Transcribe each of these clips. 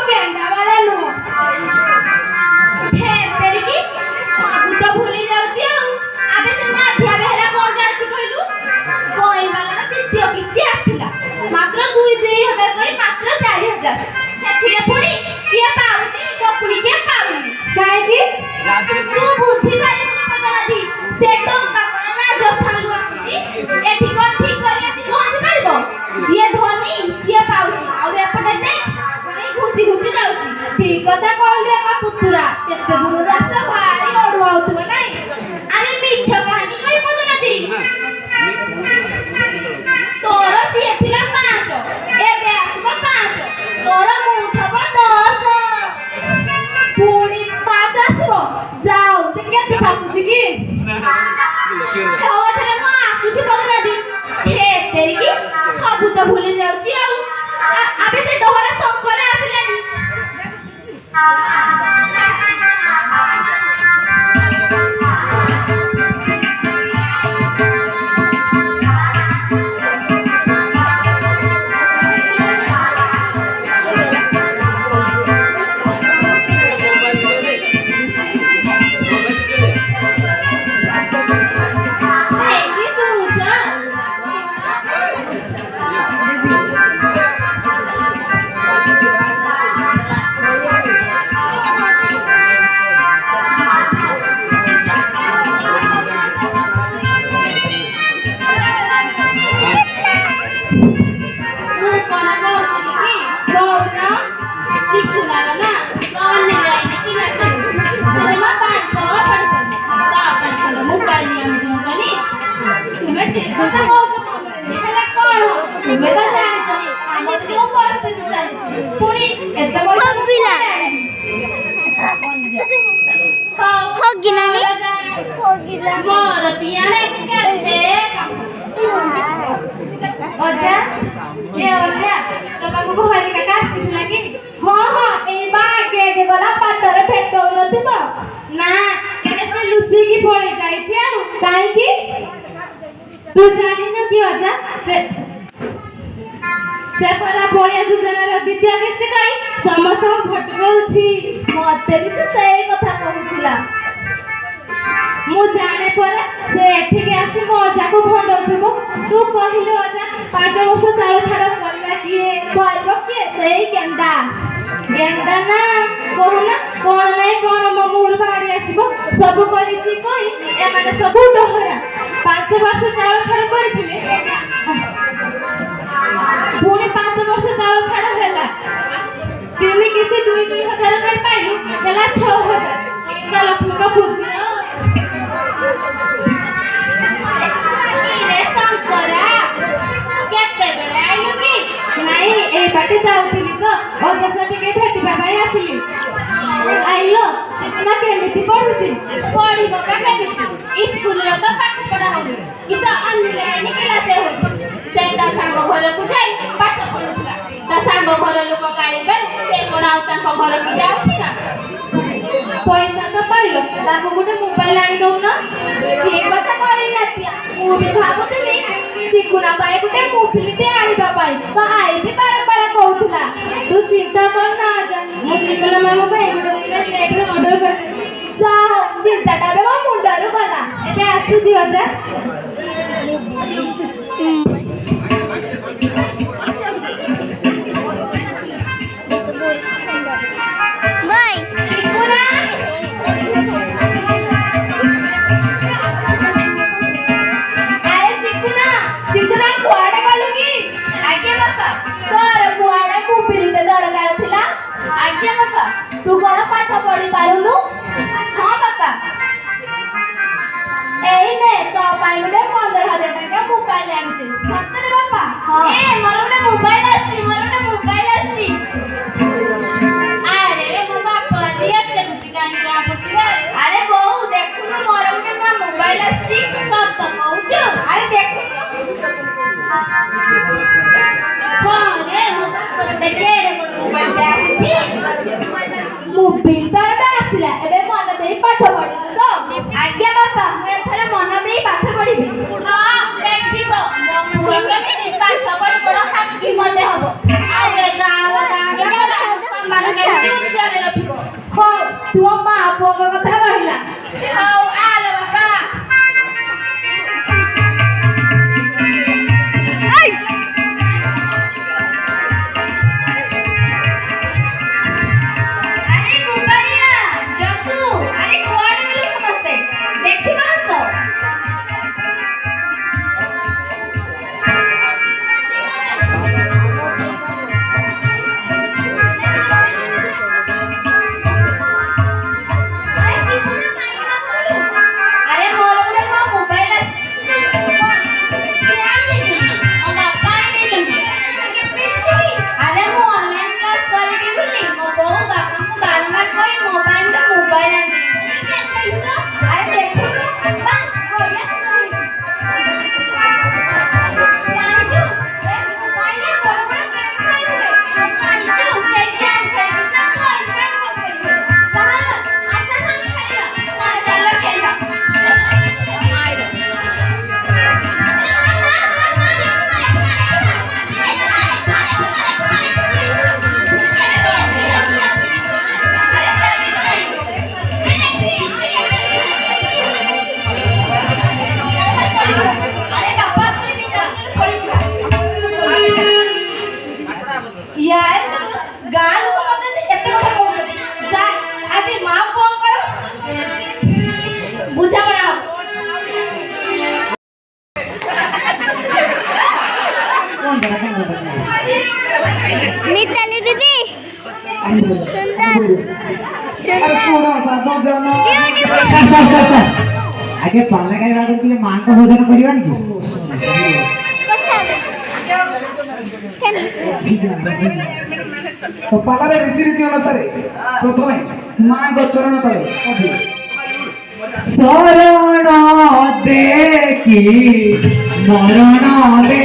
गेंडा वाला नुह तेरी की सब तो भूली जाउची आबे से माध्या बेहरा कोन जानची कहलु कोई वाला तृतीय किस्ती आस्थिला मात्र 2,000 कई मात्र 4,000 सेथिरे पुणी किए पाउची गपुणी के पाउनी काहे की तू बुझी पारिबुनी पदनादी से टंका कोन राजस्थान रु आସୁची एठी कोन ठीक करी आसी पहुंची पारिबो जिए धनी सिए पाउची और एपटे देख कोई घुची घुची जाउची ठीक कथा कहलु एका पुतुरा केते दूर रास भारी ओडवा होतबो नै अरे मिछ कहानी कई पदनादी तोर सिए थिला 5 एबे आसबो 5 तोर मुठबो 10 पुणी 5 आसबो जाओ से केते सापुची की हेवथरे म आसुची पदनादी हे तेरी की सब तो भूली जाउची आबे से डोहरा शंकर आसिलानी तू जानी न कि अजा से परा बलिया योजनार द्वितीय किस्ती कई समस्त भटकाउछि मते भी से सही कथा कहूथिला मु जाने परे से एठी के आसी मो अजा को भंडौथबो तू कहिलो अजा 5 वर्ष चालो छाड़ करला किए करबो के सही गेंडा गेंडा ना कोहुना कोन नै कोन मो मुहर बाहरी आसीबो सब करिछि कई ए माने सब डहरा 5 वर्ष चालो छाड़ करथिले पुणी 5 वर्ष चालो छाड़ हैला तीन किस्ती 2,000 कर पाइलु हैला 6,000 इनका लक्ष्मी का पूजी रे संसरा केते बेले आइलु की नहीं ए बाटे जाउथिली तो ओ जसा टिके भेटिबा भाई आसिली आइलो चिकना केमिति पढुची पढिबो का केमिति स्कूल रे तो पाठ पढा होई किसा अन्य निकला से होई सेटा सांग घर को जाई पाठ पढुला ता सांग घर लोक गाड़ी पे से कोना ताको घर को जाउची ना पैसा तो पाइलो ताको गुटे मोबाइल आनी दउ ना ठीक बात करी नातिया मु भी भाबुतली सिकुना पाए गुटे मोबाइलटे आनिबा पाई तो आई भी बार कहउथला तू चिंता कर ना आजा मु चिकना मामा भाई गुटे मोबाइल नेट रे ऑर्डर कर जाओ चिंताटा बे मो मुंडरू गला एबे आसुजी अजा बाय सिकुना अरे चिकुना कुआडे गलु की आज्ञा बापा तोर कुआडे मोबाइलटे दरकार थिला आज्ञा बापा तू कोन पाठ पढी पारुनु हां बापा एई ने तो पाई गुटे 15,000 टका मोबाइल आनिछि सतरे बापा ए मोर गुटे मोबाइल आछि अरे मो बापा दियते कुछ कानी जा पड़छि रे अरे बहु देखुनु मोर गुटे ना मोबाइल आछि सत कहउछु अरे देखुनु हां रे मो बापा देखे रे मोबाइल आछि मोबाइल तो एबे आसिला एबे मन देई पाठ पढिबु तो आज्ञा बापा मु एथरे मन देई पाठ पढिबी हां देखिबो मो मुहके पाठ पढि बड़ हाकी मटे हबो आ ए गाव गाव मान चुप जाने रखिबो हो तुम मां पुओ कथा रहिला हौ आलो बाबा अरे गुबारिया जतु अरे कुआडे गेले समस्ते देखिबा सो अरे मोर मोबाइल अरे मु ऑनलाइन क्लास करिबी बोली मो बो बापा को बारंबार कहि मोबाइल आनी अरे देखु तो बा बढ़िया सुंदर जानी छु ए मोबाइल बड़ बड़ गेम खेल हुए जानी छु से गेम खेल ना कोई स्टाइल को खेल चल आशा संग खेलबा हां चलो खेलबा यार गाँ लोक मते एते कथा कहू जा आज मां पुओ कर बुझा बना मिताली दीदी सुंदर अरे सुनो साधो जानो आगे पाला काय वाटून तुझे मांग भोजन करिवा नी तो पालारे रीति अनुसारे प्रथमे मांग चरण तळे कभी शरण देखी मरण दे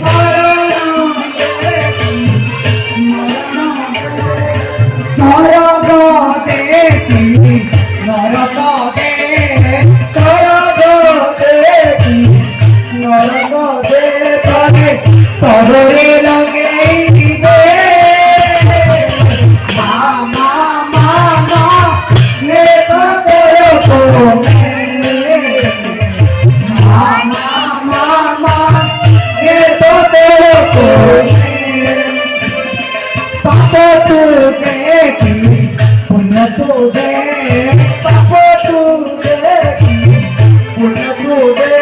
शरण देखी मरण दे देखी नरक दे स्वर्ग देखी नरक दे तरे तरे लगे दे मामा मामा ले तो को मामा मामा ले तो को पाप तू देखी पुण्य तू दे पाप तू देखी पुण्य तू दे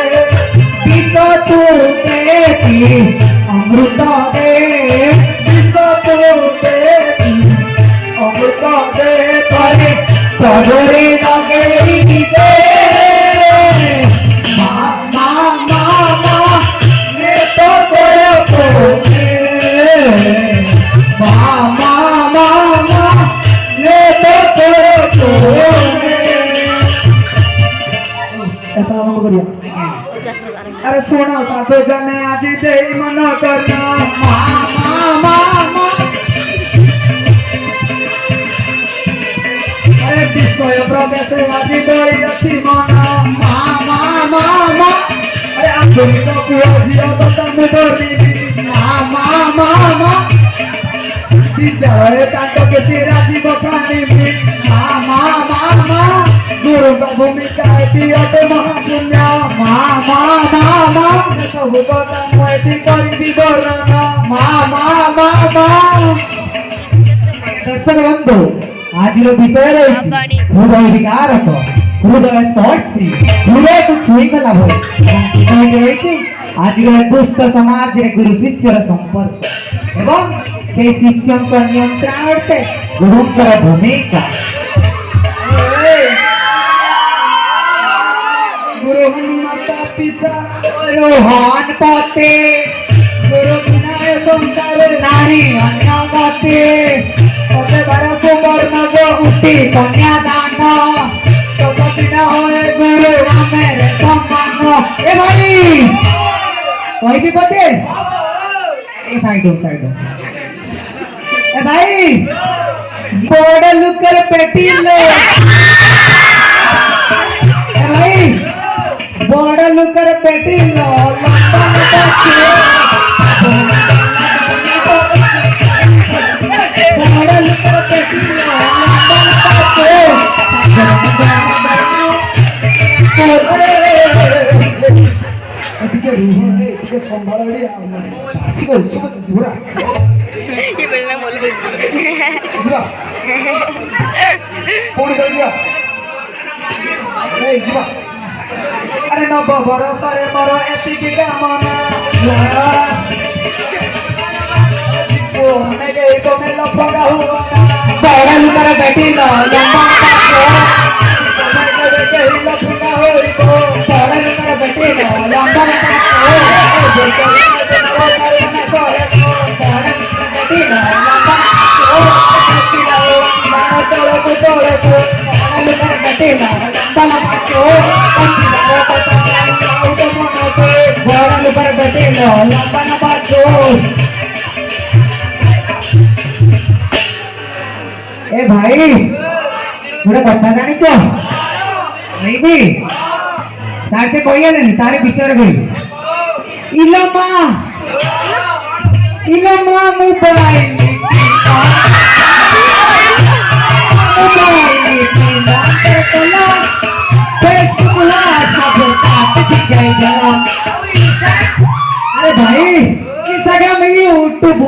विष तू देखी अमृत दे विष तू देखी अमृत दे तरे तरे लगे दे मामा मामा ले तो को मामा मामा ले तो अरे सोना साधो जाने आज दे मन करना मामा मामा अरे विषय प्रवेश आज डोरी जाती मना मामा मामा अरे आखिरी तो कुआ जियो तो तम डोरी मामा मामा विद्यालय कांटो के तेरा जीव प्राणी में मामा मामा गुरु का भूमिका पियते महापुण्य मामा मामा सब कथा मोती करी विवरण मामा मामा दर्शक बंधु आज विषय रही हृदय विकारक हृदय स्पर्शी हृदय को छुई गला विषय आज दुष्ट समाज गुरु शिष्यर संपर्क एवं से शिष्यों को नियंत्रण गुरुंकर भूमिका गुरु माता पिता रोहन पते गुरु बिना संसार नारी अन्य मते सते बारा सुवर्ण जो उठी कन्यादान तब बिना होए गुरु हमें सम्मान ए भाई कोई भी पते ए साइड ए भाई बोर्ड लुकर पेटी लो ए भाई बोर्ड लुकर पेटी लो लंबा लंबा बोर्ड लुकर ଟିକେ ରୁହ ଟିକେ ସମ୍ଭାଳ ଆସିବ ଯିବା ଯିବା ପୁଣି ଯିବା ଯିବା अरे नव बरसरे मोर एतिकी कामना ओने गई तो मैं लफंगा हुआ चौड़ा लुकर बैठी लो लंबा गई लफंगा होई तो चौड़ा लुकर बैठी लो लंबा ए भाई गोटे कथा जानिच नहीं सार से कही तारी विषय कही इलमा मोबाइल अरे भाई इंस्टाग्राम में यूट्यूब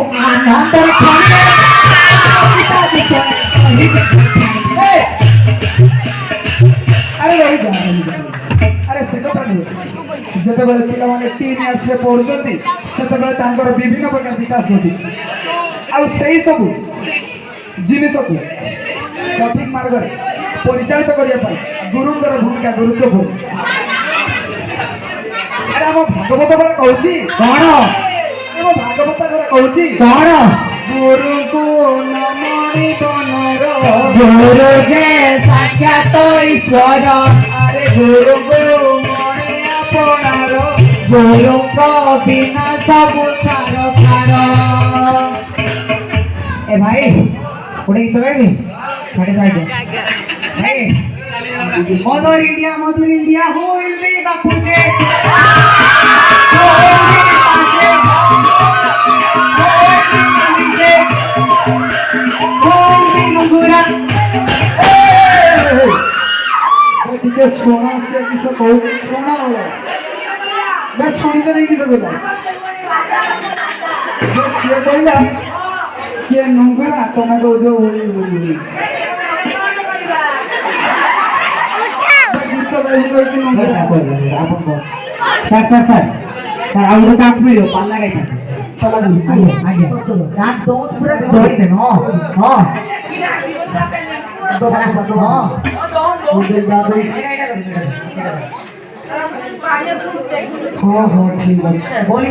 अरे अरे से कथा नुहे जिते बड़े पिला माने 3 इयर्स से पढ़ुछंती सेते बड़े तांकर विभिन्न प्रकार विकास होती आ सेही सब जिनिस को सठिक मार्ग परिचालित करने गुरुंकर भूमिका गुरुत्वपूर्ण अरे हम भागवत बड़ा कहूची कौन हम भागवत बड़ा कहूची कौन गुरु को नमणि बनर गुरु जे साक्षात ईश्वर अरे गुरु को मणि आपणार गुरु को बिना सब सार खार ए भाई उड़े गीत गाइबी साढ़े साइड मधुर इंडिया हो इल्मी बापूजे ଟିକେ सोना से किस कहू सोना होला मैं सुनी तो नहीं किस बोला बस ये कहला के नुंगरा तमे को जो बोली बोली सर आउट डांस वीडियो पाला गई था चला आगे डांस तो पूरा दौड़ी दे हां हां हां उधर जा दे हां ठीक है बोल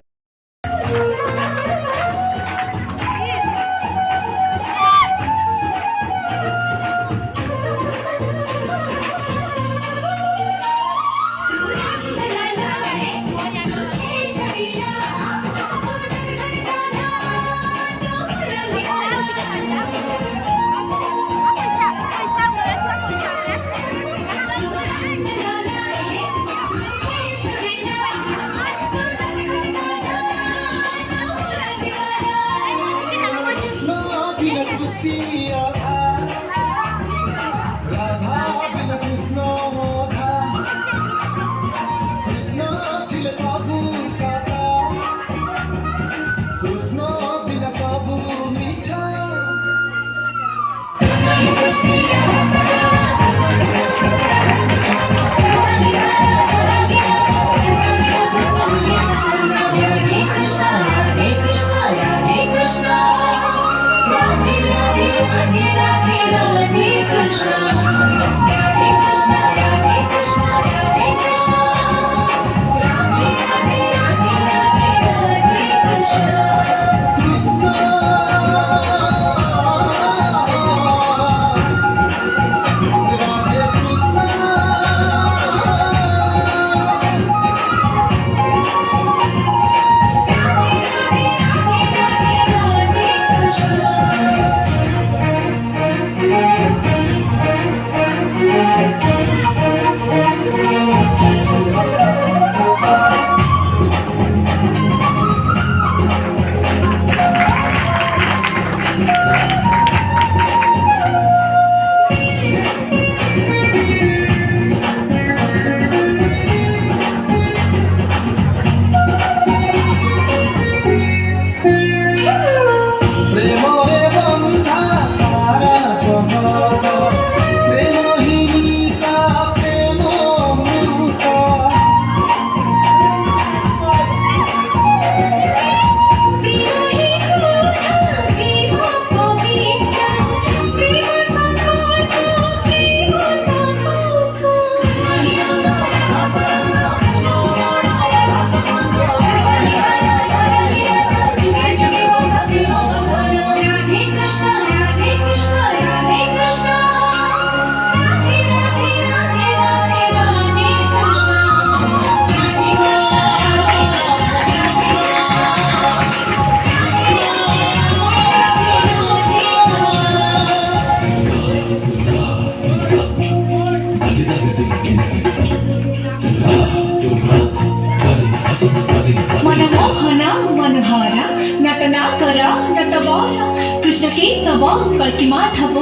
माधव कल्कि माधव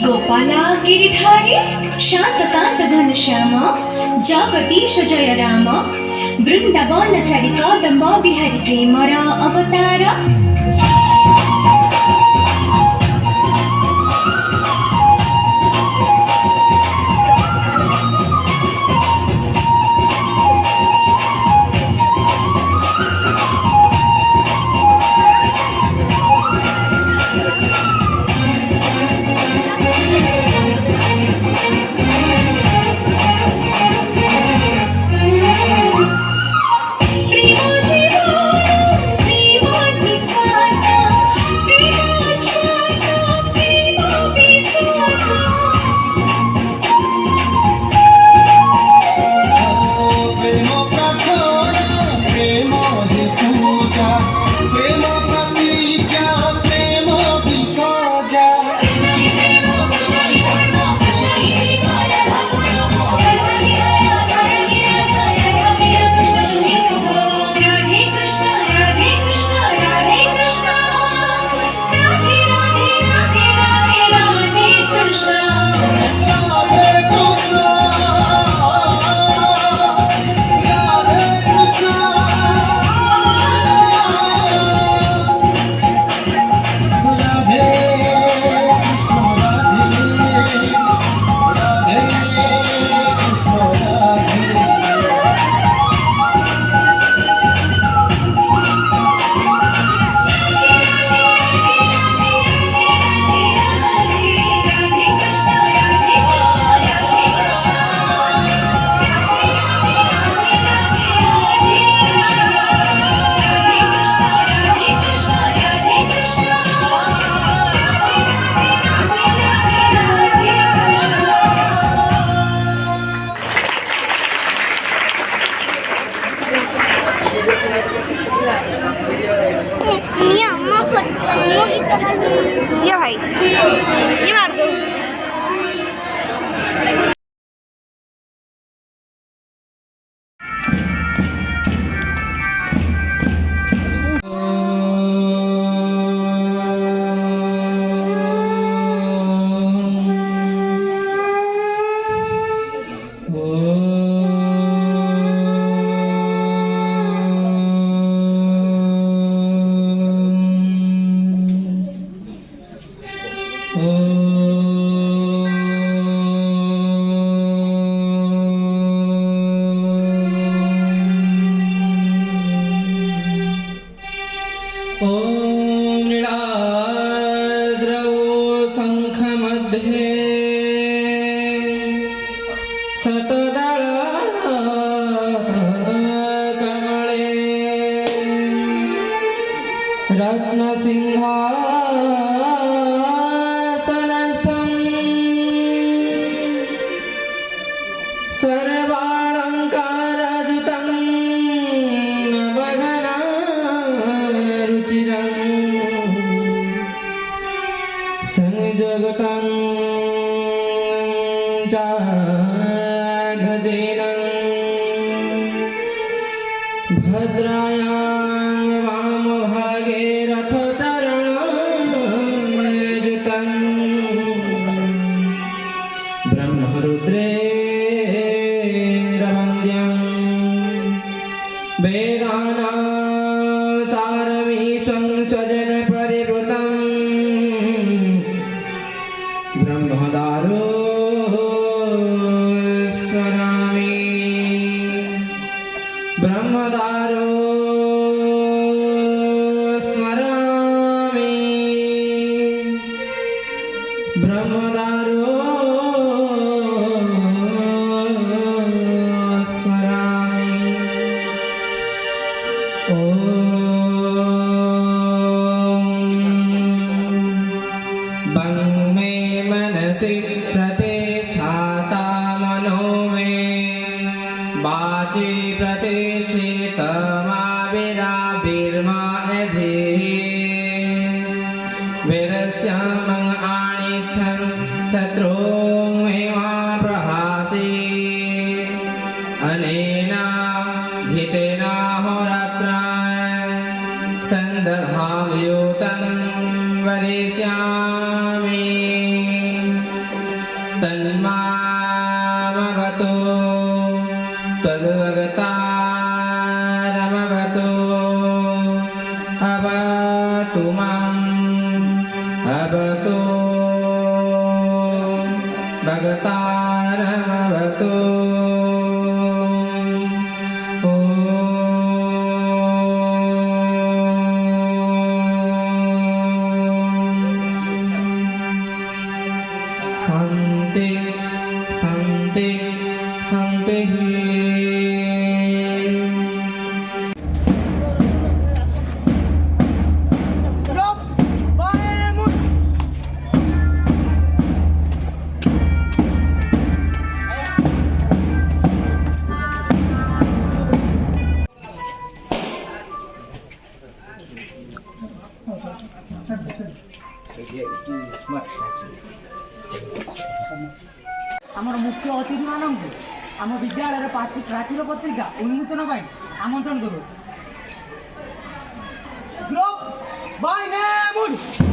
गोपाला गिरिधारी शान्तकान्त घनश्याम जगदीश जय राम वृन्दावन चरि कदम्ब बिहारी प्रेम र अवतार ये भाई ये मार दो सतदळ कमळे रत्नसिंहासनस्थं सर्वालङ्कारयुतं नवघनरुचिरं संजगतं भद्रायां वामभागे रथचरणयुतं ब्रह्मरुद्रेन्द्रवन्द्यं वेदानां सारमीश्वं स्वजनपरिवृतं ब्रह्मदारो ब्रह्मदारो स्मरामि ब्रह्मदारो स्मरामि ॐ वं मे मनसि प्रतिष्ठाता मनो मे वाचि प्रतिष्ठितमाविराभिर्माधि वेदस्यामं आणिस्थं शत्रुं मे मा प्रहासि अनेन धितेन होरात्रान् सन्दधामयुतं वदिष्यामि तन्मामवतु तद्भगतारमवतु अवतु माम् अवतु भगतारमवतु शान्ति शान्ति शान्तिः ଆମର ମୁଖ୍ୟ ଅତିଥିମାନଙ୍କୁ ଆମ ବିଦ୍ୟାଳୟର ପ୍ରାଚୀର ପତ୍ରିକା ଉନ୍ମୋଚନ ପାଇଁ ଆମନ୍ତ୍ରଣ କରୁଅଛୁ। Group Bai name